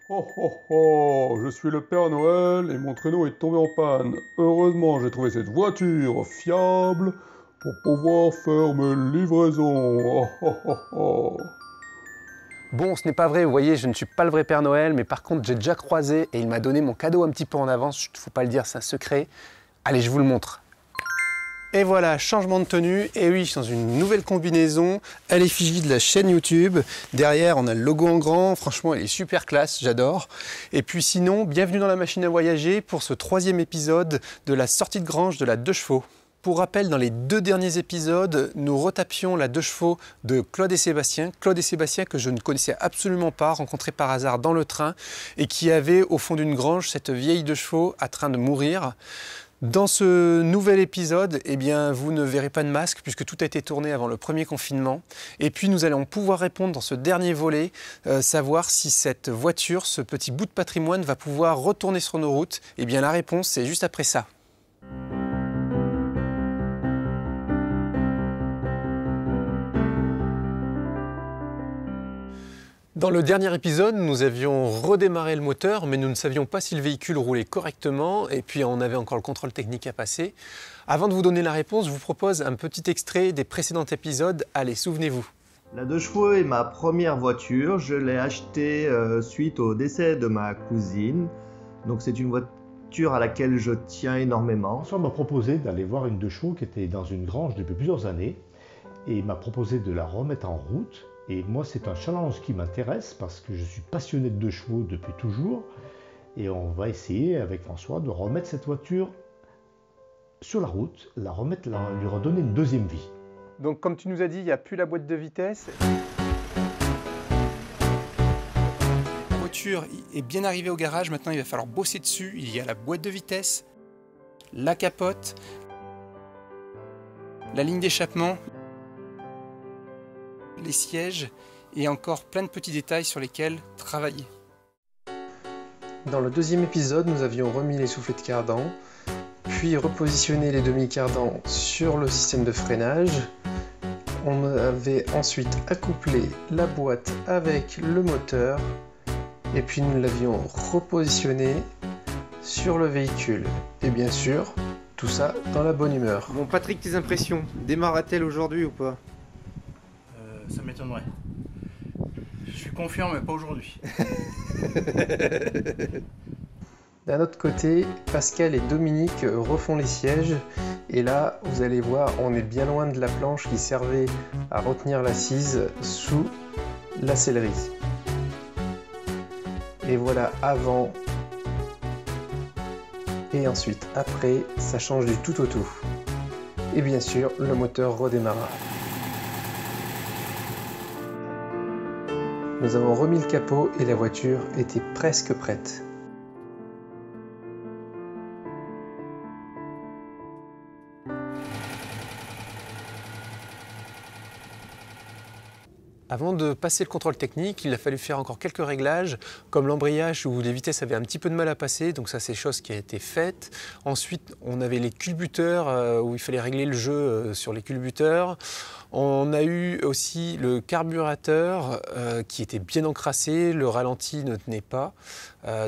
Oh oh oh, je suis le Père Noël et mon traîneau est tombé en panne. Heureusement, j'ai trouvé cette voiture fiable pour pouvoir faire mes livraisons. Oh oh oh oh. Bon, ce n'est pas vrai, vous voyez, je ne suis pas le vrai Père Noël, mais par contre, j'ai déjà croisé et il m'a donné mon cadeau un petit peu en avance. Chut, faut pas le dire, c'est un secret. Allez, je vous le montre. Et voilà, changement de tenue. Et oui, je suis dans une nouvelle combinaison à l'effigie de la chaîne YouTube. Derrière, on a le logo en grand. Franchement, elle est super classe, j'adore. Et puis sinon, bienvenue dans la machine à voyager pour ce 3e épisode de la sortie de grange de la 2 chevaux. Pour rappel, dans les 2 derniers épisodes, nous retapions la 2 chevaux de Claude et Sébastien. Claude et Sébastien que je ne connaissais absolument pas, rencontrés par hasard dans le train et qui avaient au fond d'une grange cette vieille 2 chevaux à train de mourir. Dans ce nouvel épisode, eh bien, vous ne verrez pas de masque puisque tout a été tourné avant le premier confinement. Et puis nous allons pouvoir répondre dans ce dernier volet, savoir si cette voiture, ce petit bout de patrimoine va pouvoir retourner sur nos routes. Eh bien la réponse, c'est juste après ça. Dans le dernier épisode, nous avions redémarré le moteur, mais nous ne savions pas si le véhicule roulait correctement, et puis on avait encore le contrôle technique à passer. Avant de vous donner la réponse, je vous propose un petit extrait des précédents épisodes. Allez, souvenez-vous. La 2 chevaux est ma première voiture. Je l'ai achetée suite au décès de ma cousine. Donc c'est une voiture à laquelle je tiens énormément. François m'a proposé d'aller voir une 2 chevaux qui était dans une grange depuis plusieurs années, et il m'a proposé de la remettre en route. Et moi, c'est un challenge qui m'intéresse parce que je suis passionné de 2 chevaux depuis toujours. Et on va essayer avec François de remettre cette voiture sur la route, lui redonner une deuxième vie. Donc comme tu nous as dit, il n'y a plus la boîte de vitesse. La voiture est bien arrivée au garage, maintenant il va falloir bosser dessus. Il y a la boîte de vitesse, la capote, la ligne d'échappement, les sièges et encore plein de petits détails sur lesquels travailler. Dans le 2e épisode, nous avions remis les soufflets de cardan, puis repositionné les demi-cardans sur le système de freinage. On avait ensuite accouplé la boîte avec le moteur et puis nous l'avions repositionné sur le véhicule. Et bien sûr, tout ça dans la bonne humeur. Bon Patrick, tes impressions, démarre-t-elle aujourd'hui ou pas? Ça m'étonnerait. Je suis confiant, mais pas aujourd'hui. D'un autre côté, Pascal et Dominique refont les sièges. Et là, vous allez voir, on est bien loin de la planche qui servait à retenir l'assise sous la sellerie. Et voilà avant et ensuite après, ça change du tout au tout. Et bien sûr, le moteur redémarra. Nous avons remis le capot et la voiture était presque prête. Avant de passer le contrôle technique, il a fallu faire encore quelques réglages, comme l'embrayage où les vitesses avaient un petit peu de mal à passer, donc ça c'est chose qui a été faite. Ensuite, on avait les culbuteurs où il fallait régler le jeu sur les culbuteurs. On a eu aussi le carburateur qui était bien encrassé, le ralenti ne tenait pas.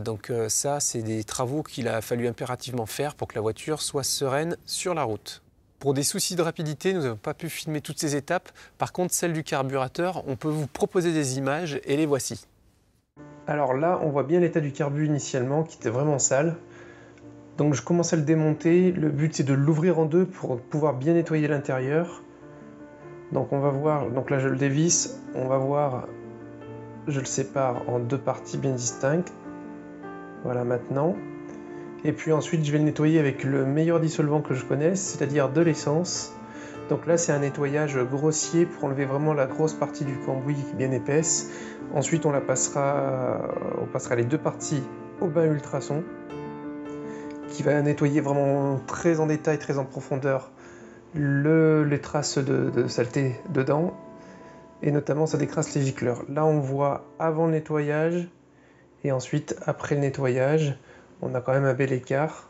Donc ça, c'est des travaux qu'il a fallu impérativement faire pour que la voiture soit sereine sur la route. Pour des soucis de rapidité, nous n'avons pas pu filmer toutes ces étapes. Par contre, celle du carburateur, on peut vous proposer des images et les voici. Alors là, on voit bien l'état du carbu initialement qui était vraiment sale. Donc je commence à le démonter. Le but c'est de l'ouvrir en deux pour pouvoir bien nettoyer l'intérieur. Donc on va voir, donc là je le dévisse, on va voir, je le sépare en 2 parties bien distinctes. Voilà maintenant. Et puis ensuite je vais le nettoyer avec le meilleur dissolvant que je connaisse, c'est-à-dire de l'essence. Donc là c'est un nettoyage grossier pour enlever vraiment la grosse partie du cambouis bien épaisse. Ensuite on passera les 2 parties au bain ultrason qui va nettoyer vraiment très en détail, très en profondeur les traces de saleté dedans et notamment ça décrasse les gicleurs. Là on voit avant le nettoyage et ensuite après le nettoyage. On a quand même un bel écart.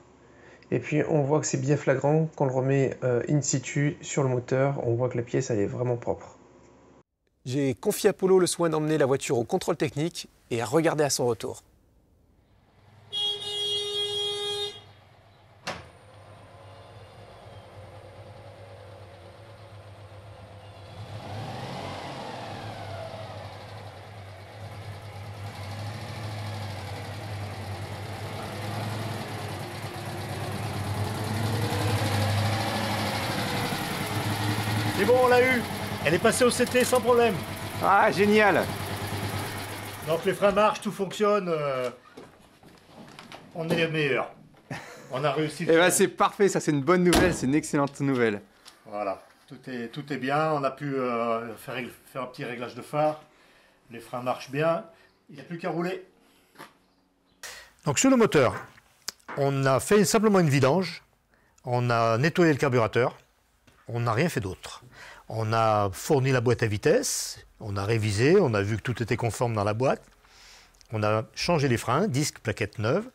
Et puis on voit que c'est bien flagrant quand on le remet in situ sur le moteur. On voit que la pièce elle est vraiment propre. J'ai confié à Polo le soin d'emmener la voiture au contrôle technique et à regarder à son retour. C'est bon, on l'a eu. Elle est passée au CT sans problème. Ah, génial. Donc les freins marchent, tout fonctionne. On est les meilleurs. On a réussi. Eh ben, c'est parfait, ça c'est une bonne nouvelle, c'est une excellente nouvelle. Voilà, tout est bien. On a pu faire un petit réglage de phare. Les freins marchent bien. Il n'y a plus qu'à rouler. Donc sur le moteur, on a fait simplement une vidange. On a nettoyé le carburateur. On n'a rien fait d'autre. On a fourni la boîte à vitesse. On a révisé. On a vu que tout était conforme dans la boîte. On a changé les freins, disques, plaquettes neuves.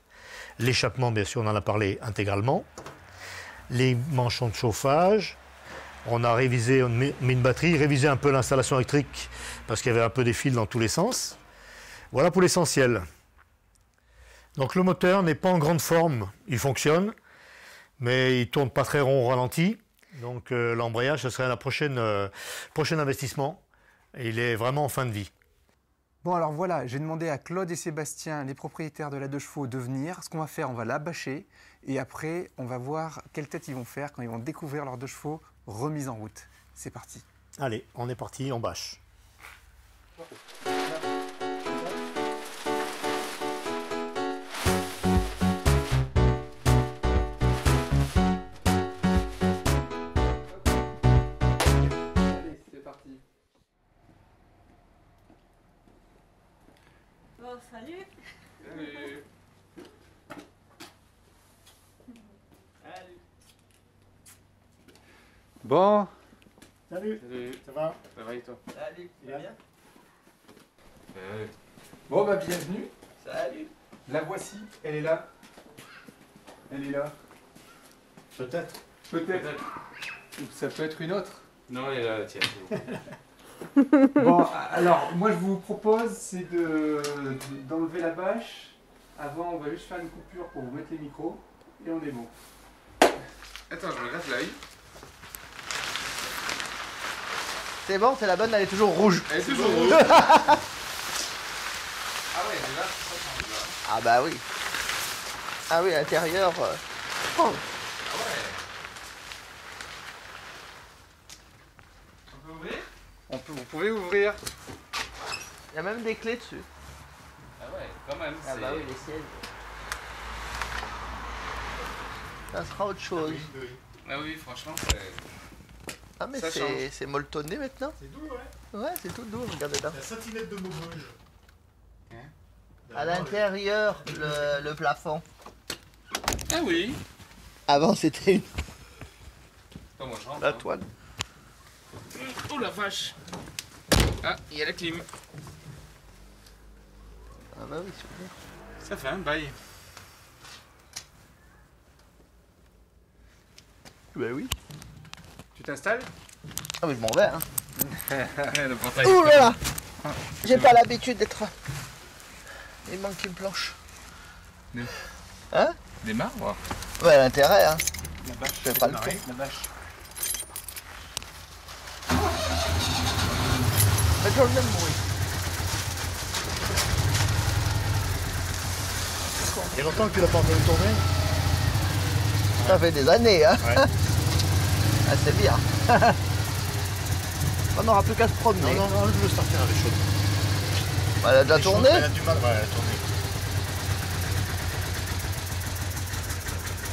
L'échappement, bien sûr, on en a parlé intégralement. Les manchons de chauffage. On a révisé, on a mis une batterie, révisé un peu l'installation électrique parce qu'il y avait un peu des fils dans tous les sens. Voilà pour l'essentiel. Donc le moteur n'est pas en grande forme, il fonctionne, mais il tourne pas très rond au ralenti. Donc l'embrayage, ce serait la prochain investissement. Et il est vraiment en fin de vie. Bon alors voilà, j'ai demandé à Claude et Sébastien, les propriétaires de la 2 chevaux, de venir. Ce qu'on va faire, on va la bâcher et après on va voir quelle tête ils vont faire quand ils vont découvrir leurs 2 chevaux remise en route. C'est parti. Allez, on est parti, on bâche. Allez, c'est parti. Bon, salut. Salut. Bon. Salut. Salut. Ça va? Ça va et toi? Salut, tu vas bien? Bon bah bienvenue. Salut. La voici, elle est là. Elle est là. Peut-être. Peut-être. Ou ça peut être une autre. Non, elle est là, tiens. Bon, alors moi je vous propose c'est d'enlever la bâche. Avant on va juste faire une coupure pour vous mettre les micros et on est bon. Attends, je regarde l'œil. C'est bon, c'est la bonne, elle est toujours rouge. Elle est toujours rouge. Ah ouais, mais là, ça change là. Ah bah oui. Ah oui, à l'intérieur. Oh. Ah ouais. On peut ouvrir? Vous pouvez ouvrir. Il y a même des clés dessus. Ah ouais, quand même. Ah bah oui, les sièges. Ça sera autre chose. Ah oui, franchement, c'est... Ah mais Ça c'est molletonné maintenant. C'est doux, ouais. Ouais, c'est tout doux, regardez là. La satinette de Maubeuge. À l'intérieur, le plafond. Ah oui. Avant c'était Attends, moi je rentre. la hein. toile. Oh la vache. Ah, il y a la clim. Ah bah oui, super. Ça fait un bail. Bah oui. Tu t'installes? Ah mais je m'en vais hein. Le portail. Ouh là là. J'ai pas l'habitude d'être... Il manque une planche. Hein? Démarre, voir. Ouais, l'intérêt hein. La bâche. Je fais pas le tour. La bâche. C'est toujours le même bruit. Il y a longtemps que tu l'as pas entendu tourner? Ça fait des années hein. Ouais. Ah c'est bien. On n'aura plus qu'à se promener. Non, je veux sortir avec chaud. Elle a déjà tourné. Elle a du mal, ouais, elle a tourné.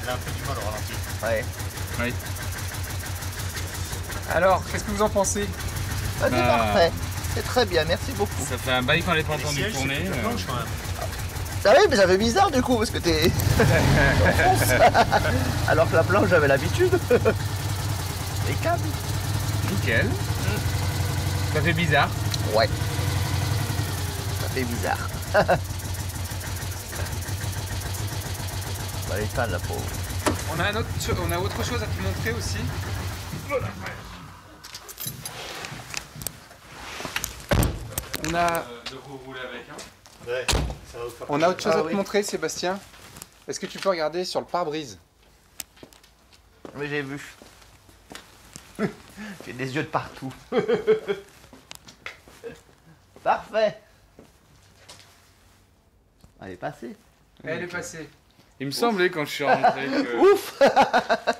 Elle a un peu du mal au ralenti. Ouais. Oui. Alors, qu'est-ce que vous en pensez? Ah, c'est parfait. C'est très bien, merci beaucoup. Ça fait un bail qu'on n'est pas Les entendu sièges, tourner. c'est plus planche quand même. Ah oui, mais ça fait bizarre du coup, parce que t'es... Alors que la planche, j'avais l'habitude. Les câbles. Nickel. Ça fait bizarre. Ouais. Ça fait bizarre. On va l'éteindre la pauvre. On a autre chose à te montrer aussi. On a, De rouler avec, hein. Ouais, ça va vous faire on a autre chose Ah à te oui. montrer, Sébastien. Est-ce que tu peux regarder sur le pare-brise? Mais j'ai vu. J'ai des yeux de partout. Parfait. Elle est passée. Elle est passée. Il me semblait quand je suis rentré que... Ouf. Ah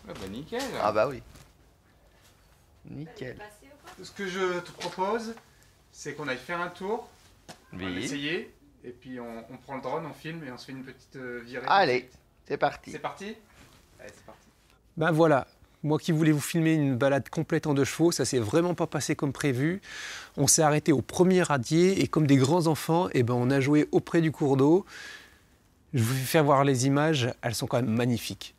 bah nickel. Ah bah oui. Nickel. Ce que je te propose, c'est qu'on aille faire un tour. On va l'essayer. Et puis on prend le drone, on filme et on se fait une petite virée. Allez, c'est parti. C'est parti? Allez, c'est parti. Ben voilà, moi qui voulais vous filmer une balade complète en 2 chevaux, ça s'est vraiment pas passé comme prévu. On s'est arrêté au premier radier et comme des grands enfants, eh ben on a joué auprès du cours d'eau. Je vous fais faire voir les images, elles sont quand même magnifiques.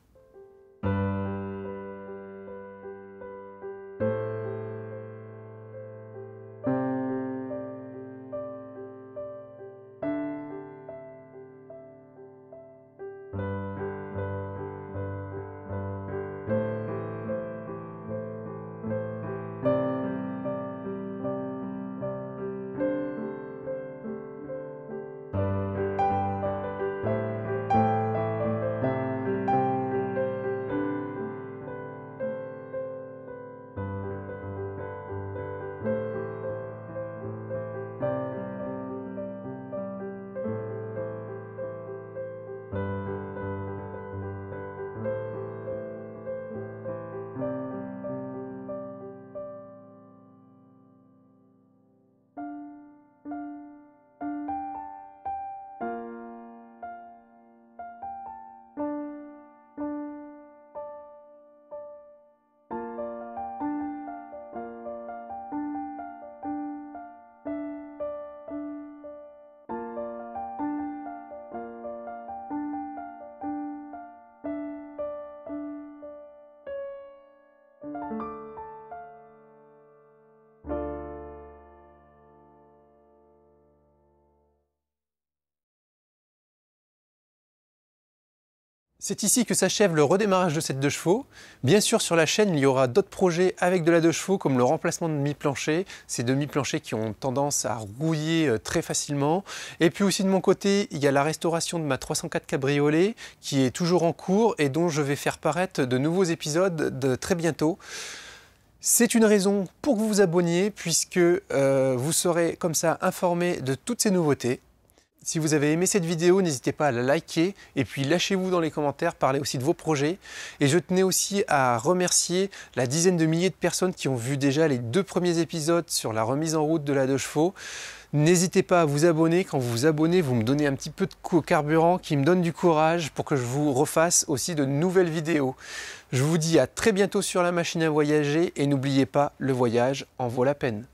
C'est ici que s'achève le redémarrage de cette 2 chevaux. Bien sûr, sur la chaîne, il y aura d'autres projets avec de la 2 chevaux, comme le remplacement de demi-planchers, ces demi-planchers qui ont tendance à rouiller très facilement. Et puis aussi de mon côté, il y a la restauration de ma 304 Cabriolet qui est toujours en cours et dont je vais faire paraître de nouveaux épisodes très bientôt. C'est une raison pour que vous vous abonniez, puisque vous serez comme ça informé de toutes ces nouveautés. Si vous avez aimé cette vidéo, n'hésitez pas à la liker et puis lâchez-vous dans les commentaires, parlez aussi de vos projets. Et je tenais aussi à remercier la dizaine de milliers de personnes qui ont vu déjà les 2 premiers épisodes sur la remise en route de la 2 chevaux. N'hésitez pas à vous abonner. Quand vous vous abonnez, vous me donnez un petit peu de carburant qui me donne du courage pour que je vous refasse aussi de nouvelles vidéos. Je vous dis à très bientôt sur la machine à voyager et n'oubliez pas, le voyage en vaut la peine.